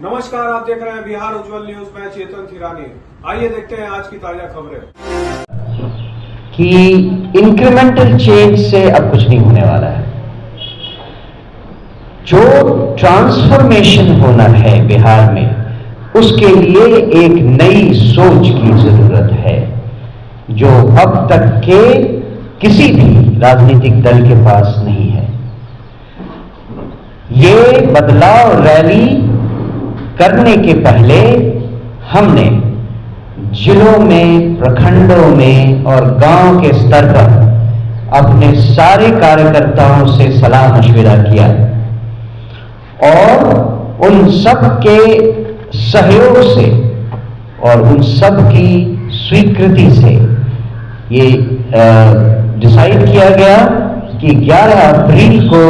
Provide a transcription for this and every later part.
नमस्कार, आप देख रहे हैं बिहार उज्जवल न्यूज। मैं चेतन थिरानी। आइए देखते हैं आज की ताजा खबरें। कि इंक्रीमेंटल चेंज से अब कुछ नहीं होने वाला है। जो ट्रांसफॉर्मेशन होना है बिहार में, उसके लिए एक नई सोच की जरूरत है, जो अब तक के किसी भी राजनीतिक दल के पास नहीं है। ये बदलाव रैली करने के पहले हमने जिलों में, प्रखंडों में और गांव के स्तर पर अपने सारे कार्यकर्ताओं से सलाह मशविरा किया और उन सब के सहयोग से और उन सब की स्वीकृति से ये डिसाइड किया गया कि 11 अप्रैल को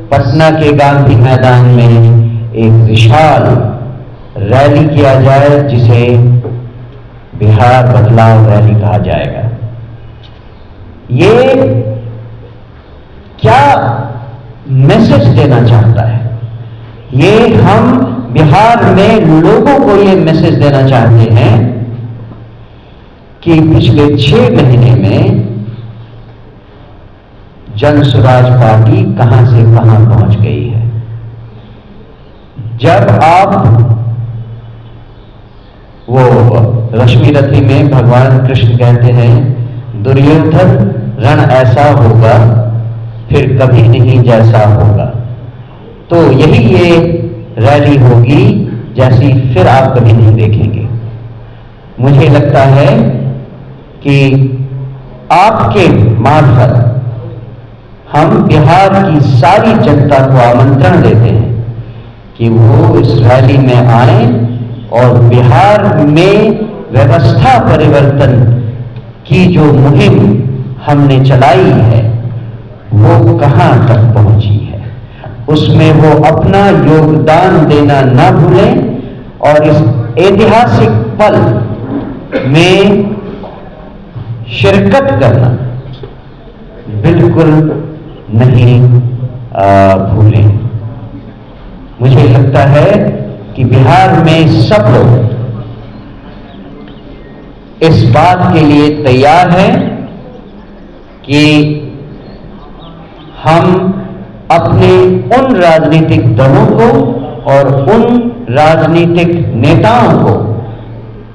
पटना के गांधी मैदान में एक विशाल रैली किया जाए, जिसे बिहार बदलाव रैली कहा जाएगा। ये क्या मैसेज देना चाहता है? ये हम बिहार में लोगों को ये मैसेज देना चाहते हैं कि पिछले 6 महीने में जन स्वराज पार्टी कहां से कहां पहुंच गई है। जब आप वो रश्मि रथी में भगवान कृष्ण कहते हैं, दुर्योधन रण ऐसा होगा फिर कभी नहीं जैसा होगा, तो यही ये रैली होगी जैसी फिर आप कभी नहीं देखेंगे। मुझे लगता है कि आपके मार्फत हम बिहार की सारी जनता को आमंत्रण देते हैं कि वो इस रैली में आए और बिहार में व्यवस्था परिवर्तन की जो मुहिम हमने चलाई है वो कहां तक पहुंची है, उसमें वो अपना योगदान देना ना भूलें और इस ऐतिहासिक पल में शिरकत करना बिल्कुल नहीं भूलें। मुझे लगता है कि बिहार में सब लोग इस बात के लिए तैयार हैं कि हम अपने उन राजनीतिक दलों को और उन राजनीतिक नेताओं को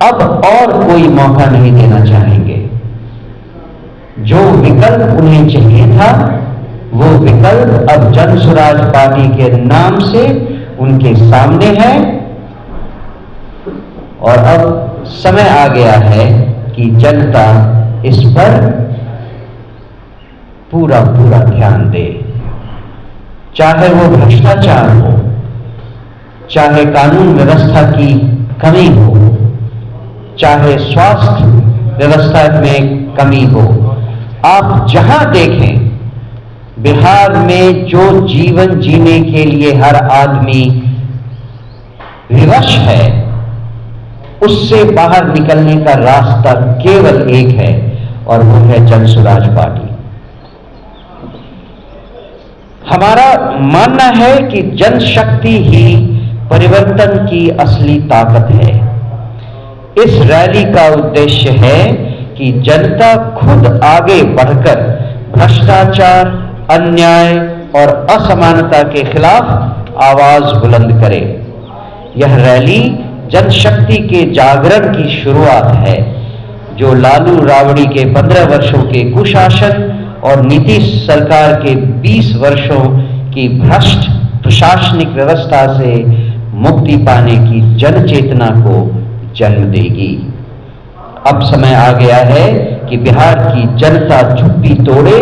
अब और कोई मौका नहीं देना चाहेंगे। जो विकल्प उन्हें चाहिए था, वो विकल्प अब जन स्वराज पार्टी के नाम से उनके सामने है और अब समय आ गया है कि जनता इस पर पूरा पूरा ध्यान दे। चाहे वो भ्रष्टाचार हो, चाहे कानून व्यवस्था की कमी हो, चाहे स्वास्थ्य व्यवस्था में कमी हो, आप जहां देखें बिहार में जो जीवन जीने के लिए हर आदमी विवश है, उससे बाहर निकलने का रास्ता केवल एक है और वो है जन स्वराज पार्टी। हमारा मानना है कि जनशक्ति ही परिवर्तन की असली ताकत है। इस रैली का उद्देश्य है कि जनता खुद आगे बढ़कर भ्रष्टाचार, अन्याय और असमानता के खिलाफ आवाज बुलंद करे। यह रैली जनशक्ति के जागरण की शुरुआत है, जो लालू राबड़ी के 15 वर्षों के कुशासन और नीतीश सरकार के 20 वर्षों की भ्रष्ट प्रशासनिक व्यवस्था से मुक्ति पाने की जन चेतना को जन्म देगी। अब समय आ गया है कि बिहार की जनता चुप्पी तोड़े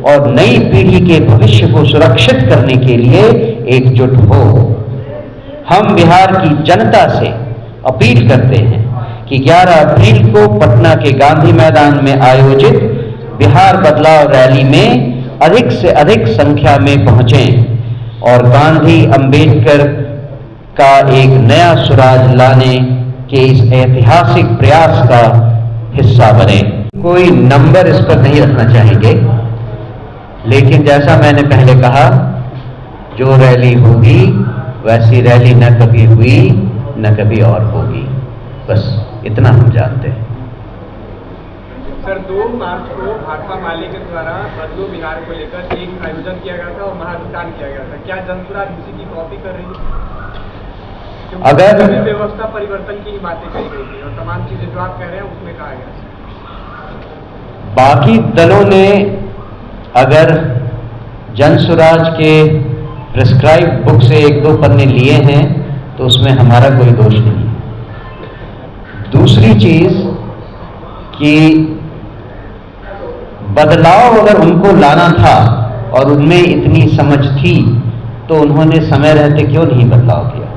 और नई पीढ़ी के भविष्य को सुरक्षित करने के लिए एकजुट हो। हम बिहार की जनता से अपील करते हैं कि 11 अप्रैल को पटना के गांधी मैदान में आयोजित बिहार बदलाव रैली में अधिक से अधिक संख्या में पहुंचें और गांधी अंबेडकर का एक नया स्वराज लाने के इस ऐतिहासिक प्रयास का हिस्सा बने। कोई नंबर इस पर नहीं रखना चाहेंगे, लेकिन जैसा मैंने पहले कहा, जो रैली होगी वैसी रैली न कभी हुई न कभी और होगी। बस इतना हम जानते हैं। सर 2 मार्च को भाकपा माले के द्वारा बदलो बिहार को लेकर एक आयोजन किया गया था और महाभियान किया गया था। क्या जनसुराज इसी की कॉपी कर रही है? अगर व्यवस्था परिवर्तन की ही बातें कही गई थी और तमाम चीजें जो आप कह रहे हैं उसमें कहा गया। बाकी दलों ने अगर जनसुराज के प्रिस्क्राइब बुक से 1-2 पन्ने लिए हैं तो उसमें हमारा कोई दोष नहीं है। दूसरी चीज कि बदलाव अगर उनको लाना था और उनमें इतनी समझ थी तो उन्होंने समय रहते क्यों नहीं बदलाव किया।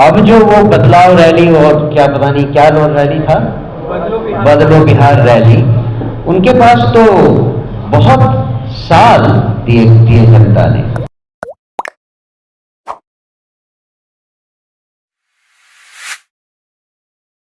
अब जो वो बदलाव रैली और क्या पता नहीं क्या रैली था, बदलो बिहार रैली, उनके पास तो बहुत साल दिए जनता ने।